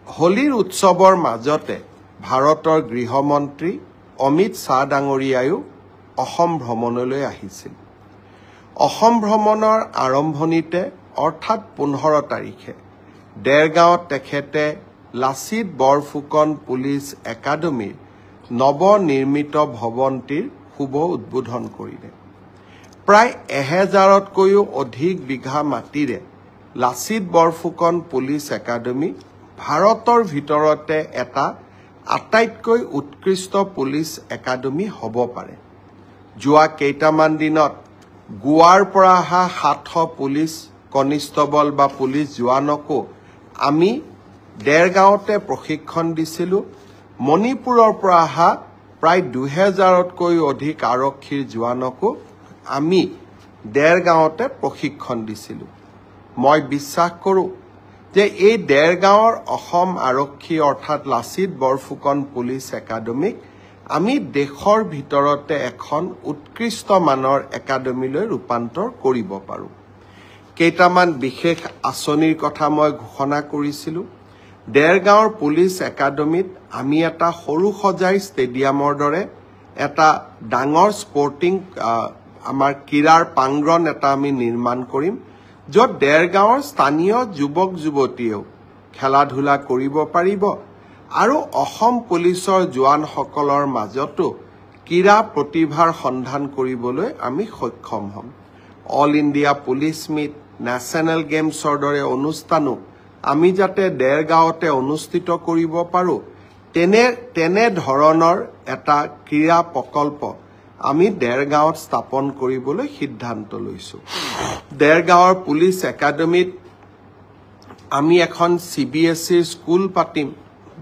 হোলীৰ উৎসৱৰ মাজতে ভাৰতৰ গৃহমন্ত্ৰী অমিত শ্বাহ ডাঙৰীয়ায়ো অসম ভ্ৰমণলৈ আহিছিল। অসম ভ্ৰমণৰ আৰম্ভণিতে অৰ্থাৎ 15 তাৰিখে দেৰগাঁৱত তেখেতে লাচিত বৰফুকন পুলিচ একাডেমীৰ নৱনিৰ্মিত ভৱনটিৰ শুভ উদ্বোধন কৰিলে। প্ৰায় 1000তকৈও অধিক বিঘা মাটিৰে লাচিত বৰফুকন পুলিচ একাডেমী ভাৰতৰ ভিতৰতে এটা আটাইতকৈ উৎকৃষ্ট পুলিচ একাডেমী হ'ব পাৰে। যোৱা কেইটামান দিনত গোৱাৰ পৰা অহা 700 পুলিচ কনিষ্টবল বা পুলিচ জোৱানকো আমি দেৰগাঁৱতে প্ৰশিক্ষণ দিছিলোঁ। মণিপুৰৰ পৰা অহা প্ৰায় 2000তকৈও অধিক আৰক্ষীৰ জোৱানকো আমি দেৰগাঁৱতে প্ৰশিক্ষণ দিছিলোঁ। মই বিশ্বাস কৰোঁ যে এই দেৰগাঁৱৰ অসম আৰক্ষী অৰ্থাৎ লাচিত বৰফুকন পুলিচ একাডেমীক আমি দেশৰ ভিতৰতে এখন উৎকৃষ্ট মানৰ একাডেমীলৈ ৰূপান্তৰ কৰিব পাৰোঁ। কেইটামান বিশেষ আঁচনিৰ কথা মই ঘোষণা কৰিছিলোঁ। দেৰগাঁৱৰ পুলিচ একাডেমীত আমি এটা সৰু সজাই ষ্টেডিয়ামৰ দৰে এটা ডাঙৰ স্পৰ্টিং আমাৰ ক্ৰীড়াৰ প্ৰাংগণ এটা আমি নিৰ্মাণ কৰিম, য'ত দেৰগাঁৱৰ স্থানীয় যুৱক যুৱতীয়েও খেলা ধূলা কৰিব পাৰিব আৰু অসম পুলিচৰ জোৱানসকলৰ মাজতো ক্ৰীড়া প্ৰতিভাৰ সন্ধান কৰিবলৈ আমি সক্ষম হ'ম। All India police meet, national গেমছৰ দৰে অনুষ্ঠানো আমি যাতে দেৰগাঁৱতে অনুষ্ঠিত কৰিব পাৰোঁ, তেনে ধৰণৰ এটা ক্ৰীড়া প্ৰকল্প আমি দেৰগাঁৱত স্থাপন কৰিবলৈ সিদ্ধান্ত লৈছোঁ। দেৰগাঁৱৰ পুলিচ একাডেমীত আমি এখন CBSEৰ স্কুল পাতিম,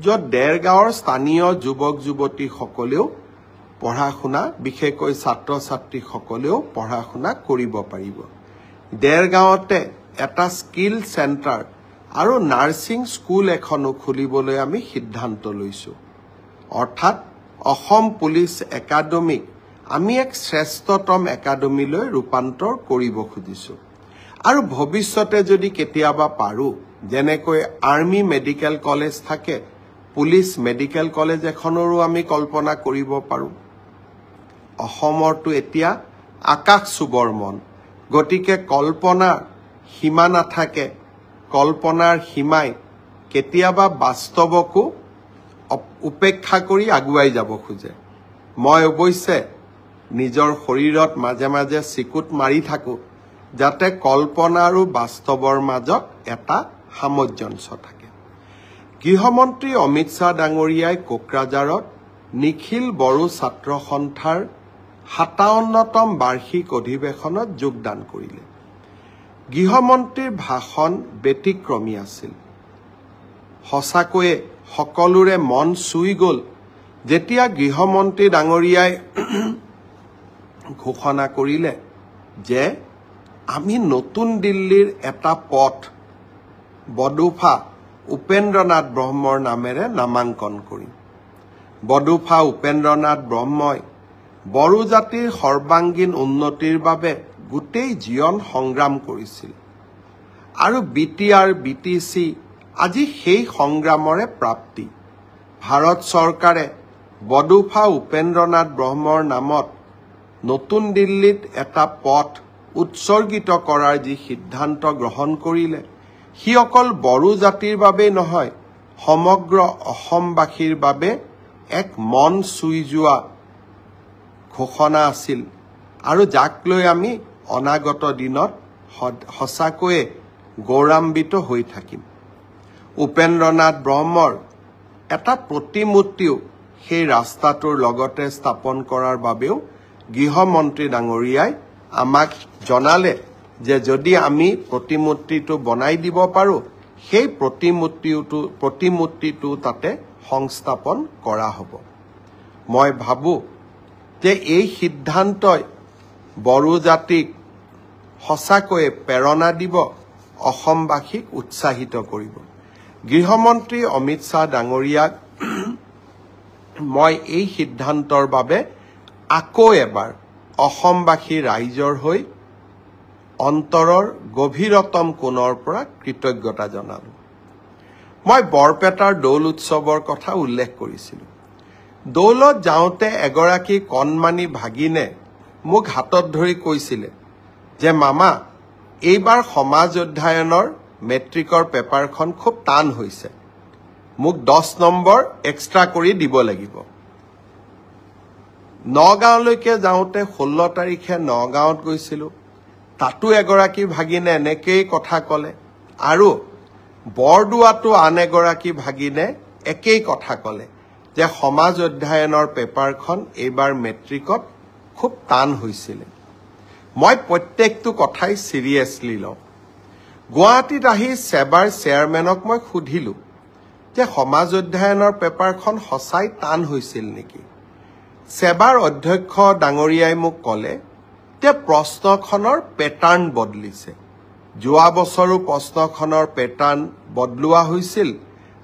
য'ত দেৰগাঁৱৰ স্থানীয় যুৱক যুৱতীসকলেও পঢ়া শুনা, বিশেষকৈ ছাত্ৰ ছাত্ৰীসকলেও পঢ়া শুনা কৰিব পাৰিব। দেৰগাঁৱতে এটা স্কিল চেণ্টাৰ আৰু নাৰ্ছিং স্কুল এখনো খুলিবলৈ আমি সিদ্ধান্ত লৈছোঁ। অৰ্থাৎ অসম পুলিচ একাডেমীক আমি এক শ্ৰেষ্ঠতম একাডেমীলৈ ৰূপান্তৰ কৰিব খুজিছোঁ। আৰু ভৱিষ্যতে যদি কেতিয়াবা পাৰোঁ, যেনেকৈ আৰ্মি মেডিকেল কলেজ থাকে, পুলিচ মেডিকেল কলেজ এখনৰো আমি কল্পনা কৰিব পাৰোঁ। অসমৰতো এতিয়া আকাশ চুবৰ মন, গতিকে কল্পনাৰ সীমা নাথাকে। কল্পনাৰ সীমাই কেতিয়াবা বাস্তৱকো উপেক্ষা কৰি আগুৱাই যাব খোজে। মই অৱশ্যে নিজৰ শৰীৰত মাজে মাজে চিকুট মাৰি থাকোঁ, যাতে কল্পনা আৰু বাস্তৱৰ মাজত এটা সামঞ্জস্য থাকে। গৃহমন্ত্ৰী অমিত শ্বাহ ডাঙৰীয়াই কোকৰাঝাৰত নিখিল বড়ো ছাত্ৰ সন্থাৰ 57তম বাৰ্ষিক অধিৱেশনত যোগদান কৰিলে। গৃহমন্ত্ৰীৰ ভাষণ ব্যতিক্ৰমী আছিল। সঁচাকৈয়ে সকলোৰে মন চুই গ'ল যেতিয়া গৃহমন্ত্ৰী ডাঙৰীয়াই ঘোষণা কৰিলে যে আমি নতুন দিল্লীৰ এটা পথ বডোফা উপেন্দ্ৰনাথ ব্ৰহ্মৰ নামেৰে নামাংকন কৰিম। বডোফা উপেন্দ্ৰনাথ ব্ৰহ্মই বড়ো জাতিৰ সৰ্বাংগীন উন্নতিৰ বাবে গোটেই জীৱন সংগ্ৰাম কৰিছিল আৰু BTR BTC আজি সেই সংগ্ৰামৰে প্ৰাপ্তি। ভাৰত চৰকাৰে বডোফা উপেন্দ্ৰনাথ ব্ৰহ্মৰ নামত নতুন দিল্লীত এটা পথ উৎসৰ্গিত কৰাৰ যি সিদ্ধান্ত গ্ৰহণ কৰিলে, সি অকল বড়ো জাতিৰ বাবেই নহয়, সমগ্ৰ অসমবাসীৰ বাবে এক মন চুই যোৱা ঘোষণা আছিল আৰু যাক লৈ আমি অনাগত দিনত সঁচাকৈয়ে গৌৰৱান্বিত হৈ থাকিম। উপেন্দ্ৰনাথ ব্ৰহ্মৰ এটা প্ৰতিমূৰ্তিও সেই ৰাস্তাটোৰ লগতে স্থাপন কৰাৰ বাবেও গৃহমন্ত্ৰী ডাঙৰীয়াই আমাক জনালে যে যদি আমি প্ৰতিমূৰ্তিটো বনাই দিব পাৰোঁ, সেই প্ৰতিমূৰ্তিটো তাতে সংস্থাপন কৰা হ'ব। মই ভাবোঁ যে এই সিদ্ধান্তই বড়ো জাতিক সঁচাকৈয়ে প্ৰেৰণা দিব, অসমবাসীক উৎসাহিত কৰিব। গৃহমন্ত্ৰী অমিত শ্বাহ ডাঙৰীয়াক মই এই সিদ্ধান্তৰ বাবে আকৌ এবাৰ অসমবাসী ৰাইজৰ হৈ অন্তৰৰ গভীৰতম কোণৰ পৰা কৃতজ্ঞতা জনালোঁ। মই বৰপেটাৰ দৌল উৎসৱৰ কথা উল্লেখ কৰিছিলোঁ। দৌলত যাওঁতে এগৰাকী কণমানি ভাগিনে মোক হাতত ধৰি কৈছিলে যে মামা, এইবাৰ সমাজ অধ্যয়নৰ মেট্ৰিকৰ পেপাৰখন খুব টান হৈছে, মোক 10 নম্বৰ এক্সট্ৰা কৰি দিব লাগিব। নগাঁৱলৈকে যাওঁতে 16 তাৰিখে নগাঁৱত গৈছিলোঁ, তাতো এগৰাকী ভাগিনে এনেকেই কথা ক'লে, আৰু বৰদোৱাতো আন এগৰাকী ভাগিনে একেই কথা ক'লে যে সমাজ অধ্যয়নৰ পেপাৰখন এইবাৰ মেট্ৰিকত খুব টান হৈছিলে। মই প্ৰত্যেকটো কথাই চিৰিয়াছলি লওঁ। গুৱাহাটীত আহি সেবাৰ চেয়াৰমেনক মই সুধিলোঁ যে সমাজ অধ্যয়নৰ পেপাৰখন সঁচাই টান হৈছিল নেকি। সেবাৰ অধ্যক্ষ ডাঙৰীয়াই মোক ক'লে যে প্ৰশ্নখনৰ পেটাৰ্ণ বদলিছে। যোৱা বছৰো প্ৰশ্নখনৰ পেটাৰ্ণ বদলোৱা হৈছিল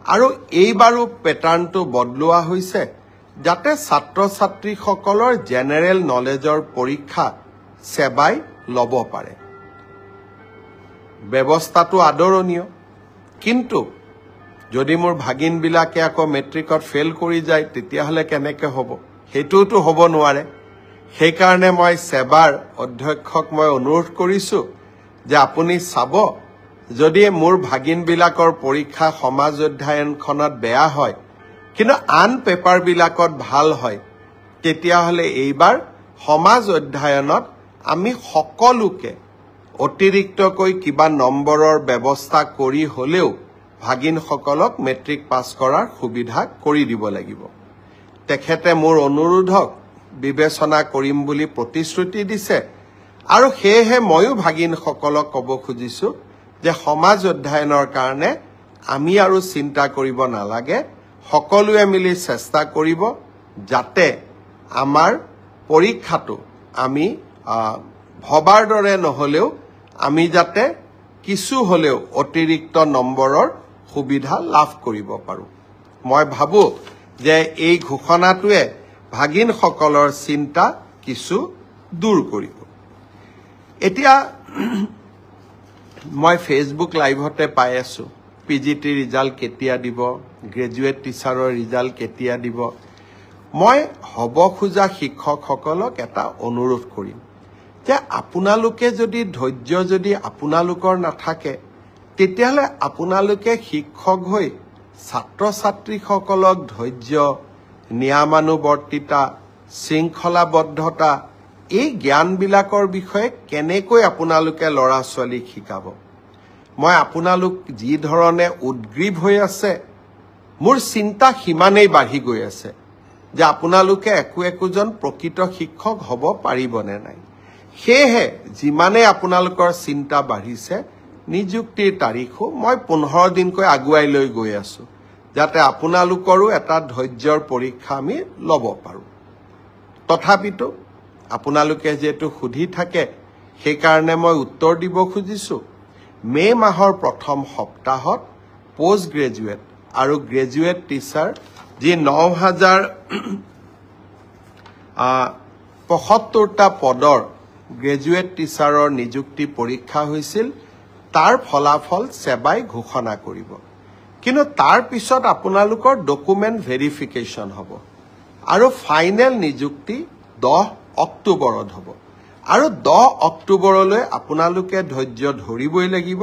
আৰু এইবাৰো পেটাৰ্ণটো বদলোৱা হৈছে যাতে ছাত্ৰ ছাত্ৰীসকলৰ জেনেৰেল নলেজৰ পৰীক্ষা সেবাই ল'ব পাৰে। ব্যৱস্থাটো আদৰণীয়, কিন্তু যদি মোৰ ভাগিনবিলাকে আকৌ মেট্ৰিকত ফেইল কৰি যায় তেতিয়াহ'লে কেনেকৈ হ'ব? সেইটোতো হ'ব নোৱাৰে। সেইকাৰণে মই সেবাৰ অধ্যক্ষক মই অনুৰোধ কৰিছোঁ যে আপুনি চাব, যদি মোৰ ভাগিনবিলাকৰ পৰীক্ষা সমাজ অধ্যয়নখনত বেয়া হয় কিন্তু আন পেপাৰবিলাকত ভাল হয়, তেতিয়াহ'লে এইবাৰ সমাজ অধ্যয়নত আমি সকলোকে অতিৰিক্তকৈ কিবা নম্বৰৰ ব্যৱস্থা কৰি হ'লেও ভাগিনসকলক মেট্ৰিক পাছ কৰাৰ সুবিধা কৰি দিব লাগিব। তেখেতে মোৰ অনুৰোধক বিবেচনা কৰিম বুলি প্ৰতিশ্ৰুতি দিছে, আৰু সেয়েহে ময়ো ভাগিনসকলক ক'ব খুজিছোঁ যে সমাজ অধ্যয়নৰ কাৰণে আমি আৰু চিন্তা কৰিব নালাগে, সকলোৱে মিলি চেষ্টা কৰিব যাতে আমাৰ পৰীক্ষাটো আমি ভবাৰ দৰে নহ'লেও আমি যাতে কিছু হ'লেও অতিৰিক্ত নম্বৰৰ সুবিধা লাভ কৰিব পাৰোঁ। মই ভাবোঁ যে এই ঘোষণাটোৱে ভাগিনসকলৰ চিন্তা কিছু দূৰ কৰিব। এতিয়া মই ফেচবুক লাইভতে পাই আছোঁ PGT ৰিজাল্ট কেতিয়া দিব, গ্ৰেজুৱেট টিচাৰৰ ৰিজাল্ট কেতিয়া দিব। মই হ'ব খোজা শিক্ষকসকলক এটা অনুৰোধ কৰিম যে আপোনালোকে যদি ধৈৰ্য যদি আপোনালোকৰ নাথাকে, তেতিয়াহ'লে আপোনালোকে শিক্ষক হৈ ছাত্ৰ ছাত্ৰীসকলক ধৈৰ্য, নিয়মানুৱৰ্তিতা, শৃংখলাবদ্ধতা, এই জ্ঞানবিলাকৰ বিষয়ে কেনেকৈ আপোনালোকে ল'ৰা ছোৱালীক শিকাব? মই আপোনালোক যি ধৰণে উদ্গ্ৰীৱ হৈ আছে, মোৰ চিন্তা সিমানেই বাঢ়ি গৈ আছে যে আপোনালোকে একোজন প্ৰকৃত শিক্ষক হ'ব পাৰিবনে নাই। সেয়েহে যিমানে আপোনালোকৰ চিন্তা বাঢ়িছে, নিযুক্তিৰ তাৰিখো মই 15 দিনকৈ আগুৱাই লৈ গৈ আছোঁ, যাতে আপোনালোকৰো এটা ধৈৰ্যৰ পৰীক্ষা আমি ল'ব পাৰোঁ। তথাপিতো আপোনালোকে যিহেতু সুধি থাকে, সেইকাৰণে মই উত্তৰ দিব খুজিছোঁ। মে' মাহৰ প্ৰথম সপ্তাহত পোষ্ট গ্ৰেজুৱেট আৰু গ্ৰেজুৱেট টিচাৰ যি 9075টা পদৰ গ্ৰেজুৱেট টিচাৰৰ নিযুক্তি পৰীক্ষা হৈছিল, তাৰ ফলাফল সেবাই ঘোষণা কৰিব। কিন্তু তাৰ পিছত আপোনালোকৰ ডকুমেণ্ট ভেৰিফিকেশ্যন হ'ব আৰু ফাইনেল নিযুক্তি 10 অক্টোবৰত হ'ব। আৰু 10 অক্টোবৰলৈ আপোনালোকে ধৈৰ্য ধৰিবই লাগিব,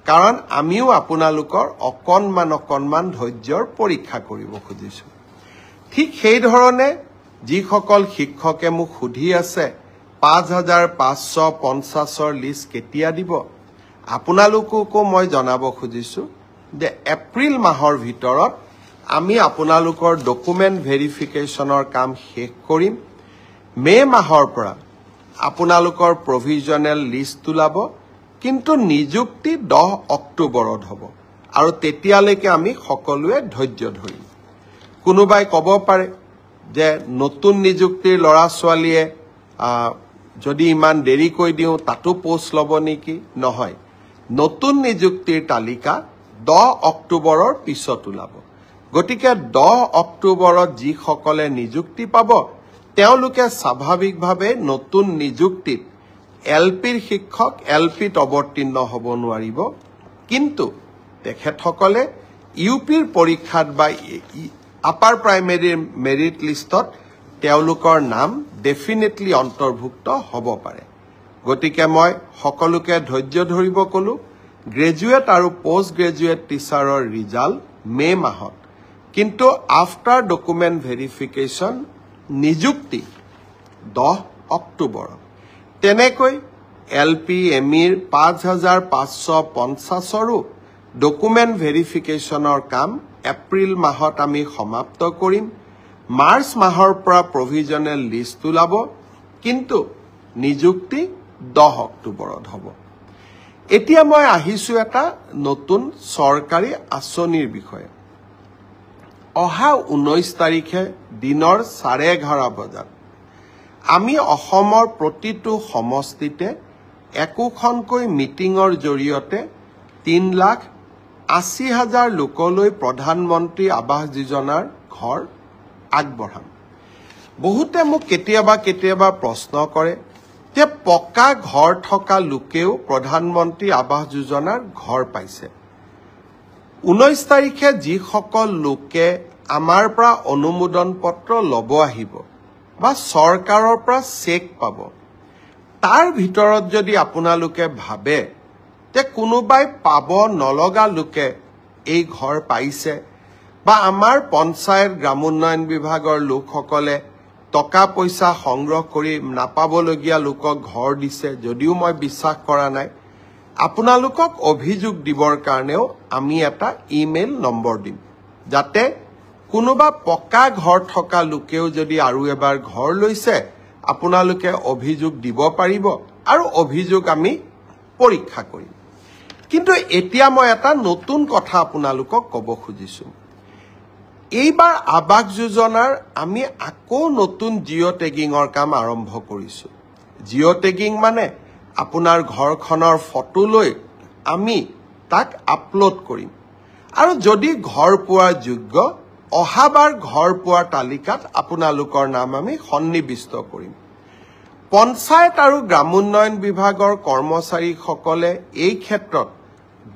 কাৰণ আমিও আপোনালোকৰ অকণমান ধৈৰ্যৰ পৰীক্ষা কৰিব খুজিছোঁ। ঠিক সেইধৰণে যিসকল শিক্ষকে মোক সুধি আছে 5550ৰ লিষ্ট কেতিয়া দিব, আপোনালোককো মই জনাব খুজিছোঁ যে এপ্ৰিল মাহৰ ভিতৰত আমি আপোনালোকৰ ডকুমেণ্ট ভেৰিফিকেশ্যনৰ কাম শেষ কৰিম। মে' মাহৰ পৰা আপোনালোকৰ প্ৰভিজনেল লিষ্ট ওলাব, কিন্তু নিযুক্তি 10 অক্টোবৰত হ'ব, আৰু তেতিয়ালৈকে আমি সকলোৱে ধৈৰ্য ধৰিম। কোনোবাই ক'ব পাৰে যে নতুন নিযুক্তিৰ ল'ৰা ছোৱালীয়ে যদি ইমান দেৰিকৈ দিওঁ তাতো পোষ্ট ল'ব নেকি? নহয়, নতুন নিযুক্তিৰ তালিকা 10 অক্টোবৰৰ পিছত ওলাব। গতিকে 10 অক্টোবৰত যিসকলে নিযুক্তি পাব, তেওঁলোকে স্বাভাৱিকভাৱে নতুন নিযুক্তিত LPৰ শিক্ষক LPত অৱতীৰ্ণ হ'ব নোৱাৰিব, কিন্তু তেখেতসকলে ইউপিৰ পৰীক্ষাত বা আপাৰ প্ৰাইমেৰীৰ মেৰিট লিষ্টত তেওঁলোকৰ নাম ডেফিনেটলি অন্তৰ্ভুক্ত হ'ব পাৰে গতিকে মই সকলোকে ধৈৰ্য ধৰিব কলো গ্ৰেজুৱেট আৰু পোষ্ট গ্ৰেজুৱেট টিচাৰৰ ৰিজাল্ট মে মাহত কিন্তু আফটাৰ ডকুমেণ্ট ভেৰিফিকেশ্যন নিযুক্তি 10 অক্টোবৰ তেনেকৈ এলপি এমিৰ 5550ৰো ডকুমেণ্ট ভেৰিফিকেশ্যনৰ কাম এপ্ৰিল মাহত আমি সমাপ্ত কৰিম মাৰ্চ মাহৰ পৰা প্ৰভিজনেল লিষ্ট ওলাব কিন্তু নিযুক্তি 10 অক্টোবৰত হ'ব এতিয়া মই আহিছো এটা নতুন চৰকাৰী আঁচনিৰ বিষয়ে অহা 19 তাৰিখে দিনৰ 11:30 বজাত আমি অসমৰ প্ৰতিটো সমষ্টিতে একোখনকৈ মিটিঙৰ জৰিয়তে 3,80,000 লোকলৈ প্ৰধানমন্ত্ৰী আৱাস যোজনাৰ ঘৰ আগবঢ়াম বহুতে মোক কেতিয়াবা প্ৰশ্ন কৰে যে পকা ঘৰ থকা লোকেও প্ৰধানমন্ত্ৰী আৱাস যোজনাৰ ঘৰ পাইছে 19 তাৰিখে যিসকল লোকে আমাৰ পৰা অনুমোদন পত্ৰ ল'ব আহিব বা চৰকাৰৰ পৰা চেক পাব তাৰ ভিতৰত যদি আপোনালোকে ভাবে যে কোনোবাই পাব নলগা লোকে এই ঘৰ পাইছে বা আমাৰ পঞ্চায়ত গ্ৰামোন্নয়ন বিভাগৰ লোকসকলে টকা পইচা সংগ্ৰহ কৰি নাপাবলগীয়া লোকক ঘৰ দিছে যদিও মই বিশ্বাস কৰা নাই আপোনালোকক অভিযোগ দিবৰ কাৰণেও আমি এটা ইমেইল নম্বৰ দিম যাতে কোনোবা পকা ঘৰ থকা লোকেও যদি আৰু এবাৰ ঘৰ লৈছে আপোনালোকে অভিযোগ দিব পাৰিব আৰু অভিযোগ আমি পৰীক্ষা কৰিম কিন্তু এতিয়া মই এটা নতুন কথা আপোনালোকক ক'ব খুজিছো এইবাৰ আৱাস যোজনাৰ আমি আকৌ নতুন জিঅ' টেগিঙৰ কাম আৰম্ভ কৰিছো জিঅ' টেগিং মানে আপোনাৰ ঘৰখনৰ ফটো লৈ আমি তাক আপলোড কৰিম আৰু যদি ঘৰ পোৱাৰ যোগ্য অহাবাৰ ঘৰ পোৱাৰ তালিকাত আপোনালোকৰ নাম আমি সন্নিবিষ্ট কৰিম পঞ্চায়ত আৰু গ্ৰামোন্নয়ন বিভাগৰ কৰ্মচাৰীসকলে এই ক্ষেত্ৰত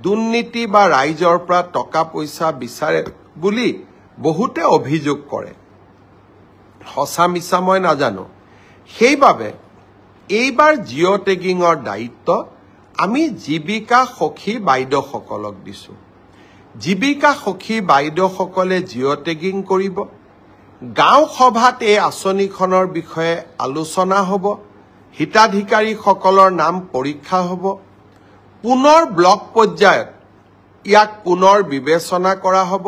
দুৰ্নীতি বা ৰাইজৰ পৰা টকা পইচা বিচাৰে বুলি বহুতে অভিযোগ কৰে সঁচা মিছা মই নাজানো সেইবাবে এইবাৰ জিঅ' টেগিঙৰ দায়িত্ব আমি জীৱিকা সখী বাইদেউসকলক দিছো জীৱিকা সখী বাইদেউসকলে জিঅ' টেগিং কৰিব গাঁও সভাত এই আঁচনিখনৰ বিষয়ে আলোচনা হ'ব হিতাধিকাৰীসকলৰ নাম পৰীক্ষা হ'ব পুনৰ ব্লক পৰ্যায়ত ইয়াক পুনৰ বিবেচনা কৰা হ'ব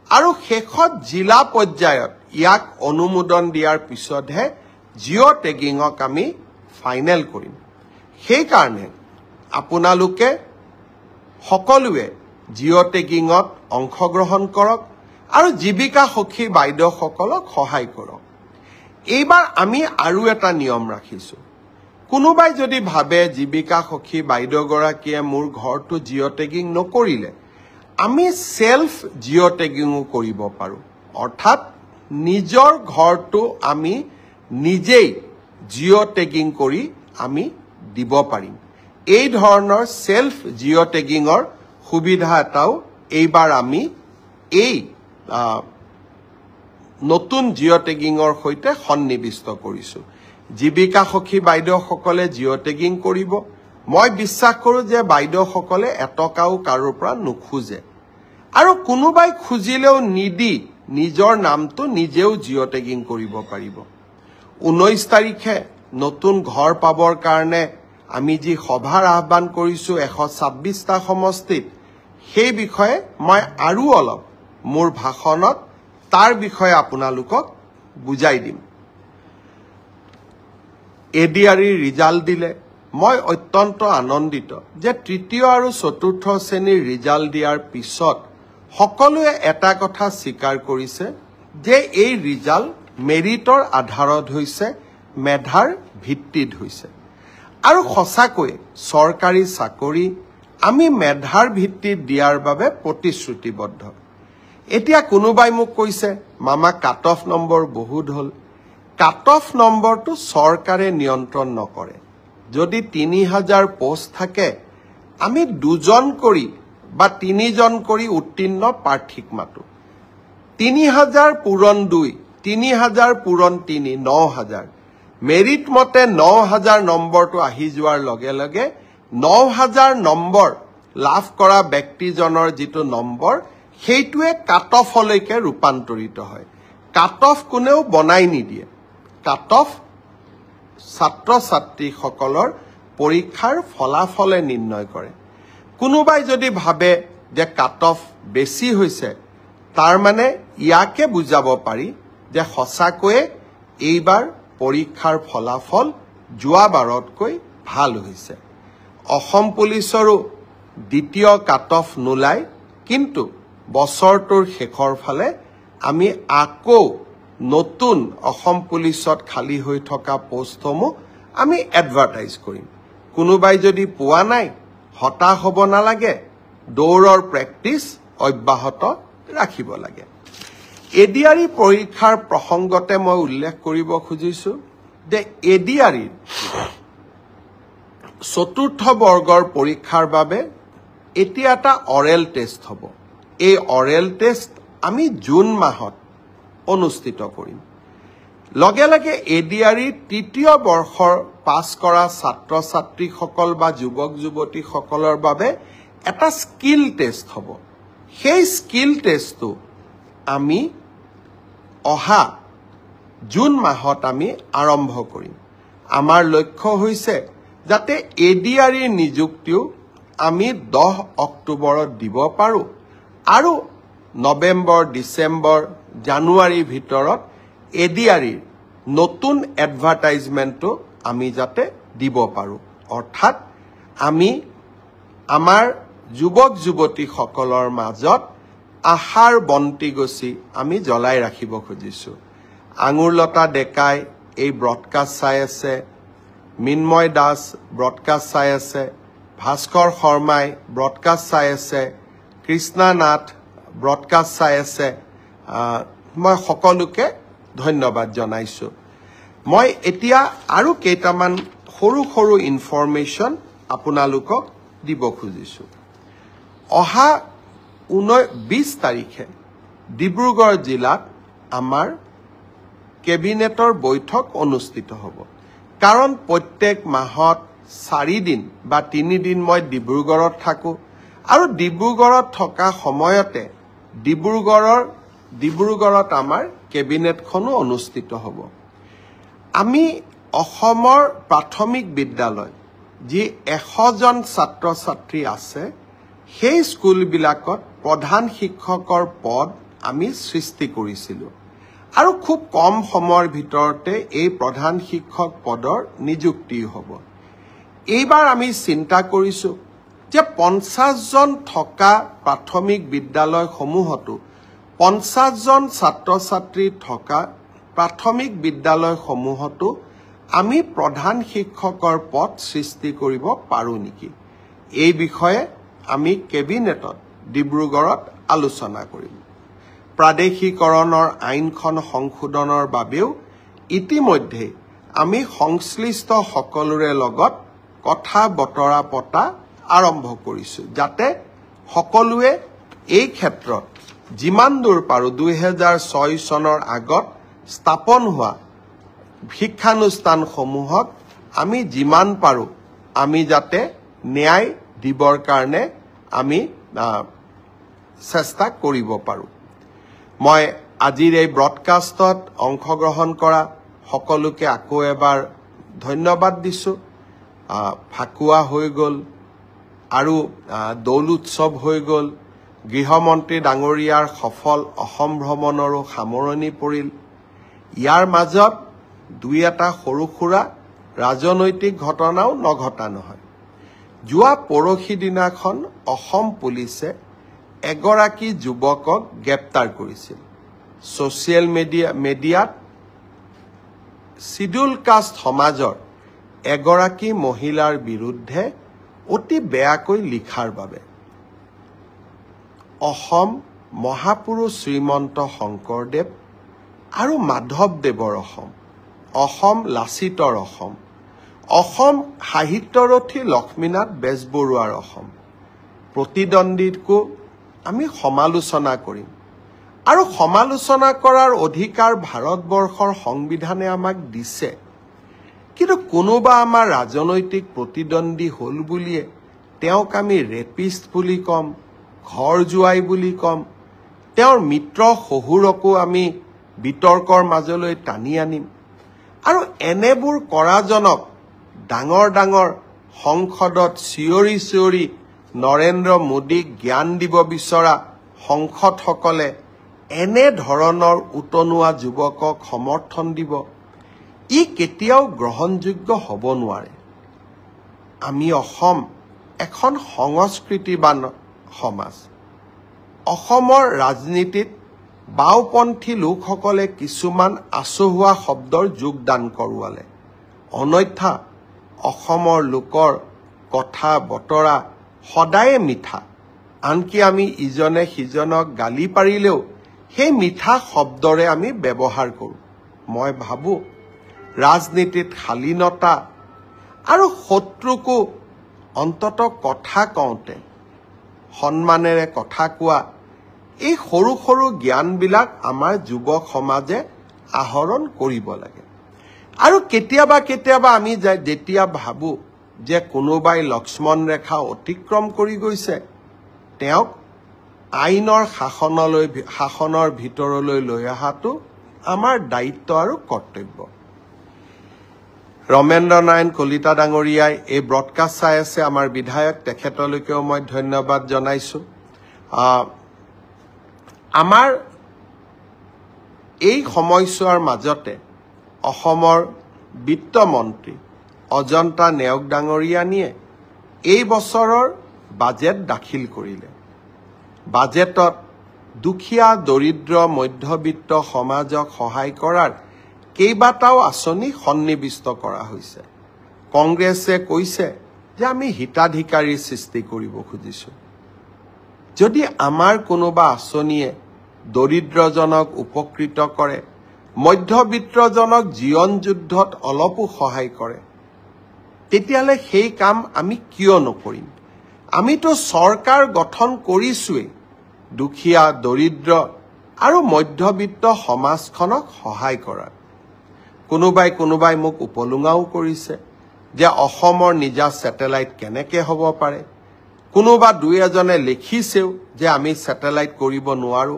আৰু শেষত জিলা পৰ্যায়ত ইয়াক অনুমোদন দিয়াৰ পিছতহে জিঅ' টেগিঙক আমি ফাইনেল কৰিম সেই কাৰণে আপোনালোকে সকলোৱে জিঅ' টেগিঙত অংশগ্ৰহণ কৰক আৰু জীৱিকা সখী বাইদেউসকলক সহায় কৰক এইবাৰ আমি আৰু এটা নিয়ম ৰাখিছো কোনোবাই যদি ভাবে জীৱিকা সখী বাইদেউগৰাকীয়ে মোৰ ঘৰটো জিঅ' টেগিং নকৰিলে আমি সেলফ জিঅ' টেগিংও কৰিব পাৰো অৰ্থাৎ নিজৰ ঘৰটো আমি নিজেই জিঅ' টেগিং কৰি আমি দিব পাৰিম এই ধৰণৰ সেলফ জিঅ' টেগিঙৰ সুবিধা এটাও এইবাৰ আমি এই নতুন জিঅ' টেগিঙৰ সৈতে সন্নিবিষ্ট কৰিছো জীৱিকা সখী বাইদেউসকলে জিঅ' টেগিং কৰিব মই বিশ্বাস কৰো যে বাইদেউসকলে এটকাও কাৰো পৰা নোখোজে আৰু কোনোবাই খুজিলেও নিদি নিজৰ নামটো নিজেও জিঅ' টেগিং কৰিব পাৰিব 19 তাৰিখে নতুন ঘৰ পাবৰ কাৰণে আমি যি সভাৰ আহ্বান কৰিছো 126টা সমষ্টিত সেই বিষয়ে মই আৰু অলপ মোৰ ভাষণত তাৰ বিষয়ে আপোনালোকক বুজাই দিম এডিআৰই ৰিজাল্ট দিলে মই অত্যন্ত আনন্দিত যে তৃতীয় আৰু চতুৰ্থ শ্ৰেণীৰ ৰিজাল্ট দিয়াৰ পিছত সকলোৱে এটা কথা স্বীকাৰ কৰিছে যে এই ৰিজাল্ট মেৰিটৰ আধাৰত হৈছে মেধাৰ ভিত্তিত হৈছে আৰু সঁচাকৈ চৰকাৰী চাকৰি আমি মেধাৰ ভিত্তিত দিয়াৰ বাবে প্ৰতিশ্ৰুতিবদ্ধ এতিয়া কোনোবাই মোক কৈছে মামা কাট অফ নম্বৰ বহুত হল কাট অফ নম্বৰটো চৰকাৰে নিয়ন্ত্ৰণ নকৰে যদি 3000 পোষ্ট থাকে আমি দুজন কৰি বা 3 জন কৰি উত্তীৰ্ণ প্ৰাৰ্থীক মাতো 3000 পূৰণ 2 3000 পূৰণ 3 9000 মেৰিট মতে 9000 নম্বৰটো আহি যোৱাৰ লগে লগে 9000 নম্বৰ লাভ কৰা ব্যক্তিজনৰ যেটো নম্বৰ সেইটোৱে কাট অফলৈকে ৰূপান্তৰিত হয় কাট অফ কোনেও বনাই নিদিয়ে কাট অফ ছাত্ৰ ছাত্ৰীসকলৰ পৰীক্ষাৰ ফলাফলে নিৰ্ণয় কৰে কোনোবাই যদি ভাবে যে কাট অফ বেছি হৈছে তাৰ মানে ইয়াকে বুজাব পাৰি যে সঁচাকৈ এইবাৰ পৰীক্ষাৰ ফলাফল যোৱাবাৰতকৈ ভাল হৈছে অসম পুলিচৰো দ্বিতীয় কাট অফ নোলাই কিন্তু বছৰটোৰ শেষৰ ফালে আমি আকৌ নতুন অসম পুলিচত খালি হৈ থকা পোষ্টসমূহ আমি এডভাৰটাইজ কৰিম কোনোবাই যদি পোৱা নাই হতাশ হ'ব নালাগে দৌৰৰ প্ৰেক্টিছ অব্যাহত ৰাখিব লাগে এডিআৰই পৰীক্ষাৰ প্ৰসংগতে মই উল্লেখ কৰিব খুজিছো যে এডিআৰই চতুৰ্থ বৰ্গৰ পৰীক্ষাৰ বাবে এতিয়া এটা অৰেল টেষ্ট হ'ব এই অৰেল টেষ্ট আমি জুন মাহত অনুষ্ঠিত কৰিম লগে লগে এডিআৰই তৃতীয় বৰ্ষৰ পাছ কৰা ছাত্ৰ ছাত্ৰীসকল বা যুৱক যুৱতীসকলৰ বাবে এটা স্কিল টেষ্ট হ'ব সেই স্কিল টেষ্টটো আমি অহা জুন মাহত আমি আৰম্ভ কৰিম আমাৰ লক্ষ্য হৈছে যাতে এডিআৰইৰ নিযুক্তিও আমি 10 অক্টোবৰত দিব পাৰো আৰু নৱেম্বৰ ডিসেম্বৰ জানুৱাৰীৰ ভিতৰত এডিআৰইৰ নতুন এডভাৰটাইজমেন্টটো আমি যাতে দিব পাৰো অৰ্থাৎ আমি আমাৰ যুৱক যুৱতীসকলৰ মাজত আহাৰ বন্তি গছি আমি জ্বলাই ৰাখিব খুজিছো আঙুৰলতা ডেকাই এই ব্ৰডকাষ্ট চাই আছে মিনময় দাস ব্ৰডকাষ্ট চাই আছে ভাস্কৰ শৰ্মাই ব্ৰডকাষ্ট চাই আছে কৃষ্ণা নাথ ব্ৰডকাষ্ট চাই আছে মই সকলোকে ধন্যবাদ জনাইছো মই এতিয়া আৰু কেইটামান সৰু সৰু ইনফৰমেশন আপোনালোকক দিব খুজিছো অহা 20 তাৰিখে ডিব্ৰুগড় জিলাত আমাৰ কেবিনেটৰ বৈঠক অনুষ্ঠিত হ'ব কাৰণ প্ৰত্যেক মাহত 4 দিন বা 3 দিন মই ডিব্ৰুগড়ত থাকো আৰু ডিব্ৰুগড়ত থকা সময়তে ডিব্ৰুগড়ত আমাৰ কেবিনেটখনো অনুষ্ঠিত হ'ব আমি অসমৰ প্ৰাথমিক বিদ্যালয় যি 100 জন ছাত্ৰ ছাত্ৰী আছে সেই স্কুলবিলাকত প্ৰধান শিক্ষকৰ পদ আমি সৃষ্টি কৰিছিলো আৰু খুব কম সময়ৰ ভিতৰতে এই প্ৰধান শিক্ষক পদৰ নিযুক্তি হ'ব এইবাৰ আমি চিন্তা কৰিছো যে 50 জন থকা প্ৰাথমিক বিদ্যালয়সমূহতো 50 জন ছাত্ৰ ছাত্ৰী থকা প্ৰাথমিক বিদ্যালয়সমূহতো আমি প্ৰধান শিক্ষকৰ পদ সৃষ্টি কৰিব পাৰো নেকি এই বিষয়ে আমি কেবিনেটত ডিব্ৰুগড়ত আলোচনা কৰিম প্ৰাদেশিকৰণৰ আইনখন সংশোধনৰ বাবেও ইতিমধ্যে আমি সংশ্লিষ্ট সকলোৰে লগত কথা বতৰা পতা আৰম্ভ কৰিছো যাতে সকলোৱে এই ক্ষেত্ৰত যিমান দূৰ পাৰো 2006 চনৰ আগত স্থাপন হোৱা শিক্ষানুষ্ঠানসমূহত আমি যিমান পাৰো আমি যাতে ন্যায় দিবৰ কাৰণে আমি চেষ্টা কৰিব পাৰো মই আজিৰ এই ব্ৰডকাষ্টত অংশগ্ৰহণ কৰা সকলোকে আকৌ এবাৰ ধন্যবাদ দিছো ফাকুৱা হৈ গল আৰু দৌল উৎসৱ হৈ গল গৃহমন্ত্ৰী ডাঙৰীয়াৰ সফল অসম ভ্ৰমণৰো সামৰণি পৰিল ইয়াৰ মাজত দুই এটা সৰু খুৰা ৰাজনৈতিক ঘটনাও নঘটা নহয় যোৱা পৰহি দিনাখন অসম পুলিচে এগৰাকী যুৱকক গ্ৰেপ্তাৰ কৰিছিল সোশ্যাল মিডিয়াত শিডিউল কাষ্ট সমাজৰ এগৰাকী মহিলাৰ বিৰুদ্ধে অতি বেয়াকৈ লিখাৰ বাবে অসম মহাপুৰুষ শ্ৰীমন্ত শংকৰদেৱ আৰু মাধৱদেৱৰ অসম লাচিতৰ অসম সাহিত্যৰথী লক্ষ্মীনাথ বেজবৰুৱাৰ প্ৰতিদ্বন্দ্বীকো আমি সমালোচনা কৰিম আৰু সমালোচনা কৰাৰ অধিকাৰ ভাৰতবৰ্ষৰ সংবিধানে আমাক দিছে কিন্তু কোনোবা আমাৰ ৰাজনৈতিক প্ৰতিদ্বন্দ্বী হল বুলিয়ে তেওঁক আমি ৰেপিষ্ট বুলি কম ঘৰ জুৱাই বুলি কম তেওঁৰ মিত্ৰ শহুৰকো আমি বিতৰ্কৰ মাজলৈ টানি আনিম আৰু এনেবোৰ কৰাজনক ডাঙৰ ডাঙৰ সংসদত চিঞৰি নৰেন্দ্ৰ মোদীক জ্ঞান দিব বিচৰা সংসদসকলে এনে ধৰণৰ উতনুৱা যুৱকক সমৰ্থন দিব ই কেতিয়াও গ্ৰহণযোগ্য হ'ব নোৱাৰে আমি অসম এখন সংস্কৃতিবান সমাজ অসমৰ ৰাজনীতিত বাওপন্থী লোকসকলে কিছুমান আচহুৱা শব্দৰ যোগদান কৰোৱালে অন্যথা অসমৰ লোকৰ কথা বতৰা সদায়ে মিঠা আনকি আমি ইজনে সিজনক গালি পাৰিলেও সেই মিঠা শব্দৰে আমি ব্যৱহাৰ কৰোঁ মই ভাবো ৰাজনীতিত শালীনতা আৰু শত্ৰুকো অন্তত কথা কওঁতে সন্মানেৰে কথা কোৱা এই সৰু সৰু জ্ঞানবিলাক আমাৰ যুৱক সমাজে আহৰণ কৰিব লাগে আৰু কেতিয়াবা আমি যেতিয়া ভাবো যে কোনোবাই লক্ষ্মণ ৰেখা অতিক্ৰম কৰি গৈছে তেওঁক আইনৰ শাসনৰ ভিতৰলৈ লৈ অহাটো আমাৰ দায়িত্ব আৰু কৰ্তব্য ৰমেন্দ্ৰ নাৰায়ণ কলিতা ডাঙৰীয়াই এই ব্ৰডকাষ্ট চাই আছে আমাৰ বিধায়ক তেখেতলৈকেও মই ধন্যবাদ জনাইছো আমাৰ এই সময়ছোৱাৰ মাজতে অসমৰ বিত্তমন্ত্ৰী অজন্তা নেওগ ডাঙৰীয়ানীয়ে এই বছৰৰ বাজেট দাখিল কৰিলে বাজেটত দুখীয়া দৰিদ্ৰ মধ্যবিত্ত সমাজক সহায় কৰাৰ কেইবাটাও আঁচনি সন্নিৱিষ্ট কৰা হৈছে কংগ্ৰেছে কৈছে যে আমি হিতাধিকাৰীৰ সৃষ্টি কৰিব খুজিছো যদি আমাৰ কোনোবা আঁচনিয়ে দৰিদ্ৰজনক উপকৃত কৰে মধ্যবিত্তজনক জীৱন যুদ্ধত অলপো সহায় কৰে তেতিয়ালে সেই কাম আমি কিয় নকৰিম আমিতো চৰকাৰ গঠন কৰিছোৱেই দুখীয়া দৰিদ্ৰ আৰু মধ্যবিত্ত সমাজখনক সহায় কৰাৰ কোনোবাই মোক উপলুঙাও কৰিছে যে অসমৰ নিজা স্যাটেলাইট কেনেকৈ হ'ব পাৰে কোনোবা দুই এজনে লিখিছেও যে আমি স্যাটেলাইট কৰিব নোৱাৰো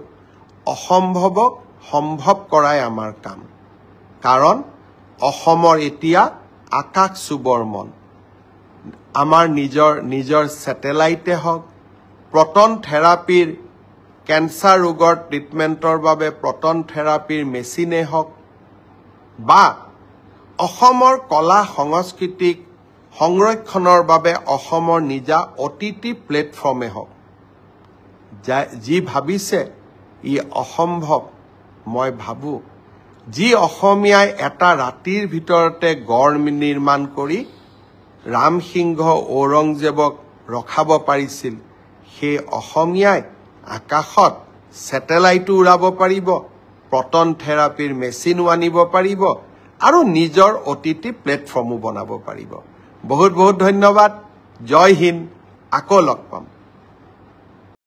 অসম্ভৱক সম্ভৱ কৰাই আমাৰ কাম কাৰণ অসমৰ এতিয়া আকাশ চুবৰ মন আমাৰ নিজৰ স্যাটেলাইটে হওক প্ৰটন থেৰাপিৰ কেন্সাৰ ৰোগৰ ট্ৰিটমেন্টৰ বাবে প্ৰটন থেৰাপিৰ মেচিনে হওক বা অসমৰ কলা সংস্কৃতিক সংৰক্ষণৰ বাবে অসমৰ নিজা অটিটি প্লেটফৰ্মে হওক যি ভাবিছে ই অসম্ভৱ মই ভাবো যি অসমীয়াই এটা ৰাতিৰ ভিতৰতে গড় নিৰ্মাণ কৰি ৰামসিংহ ঔৰংজেবক ৰখাব পাৰিছিল সেই অসমীয়াই আকাশত স্যাটেলাইটো উৰাব পাৰিব প্ৰটন থেৰাপিৰ মেচিনো আনিব পাৰিব আৰু নিজৰ অটিটি প্লেটফৰ্মো বনাব পাৰিব বহুত বহুত ধন্যবাদ জয় হিন্দ আকৌ লগ পাম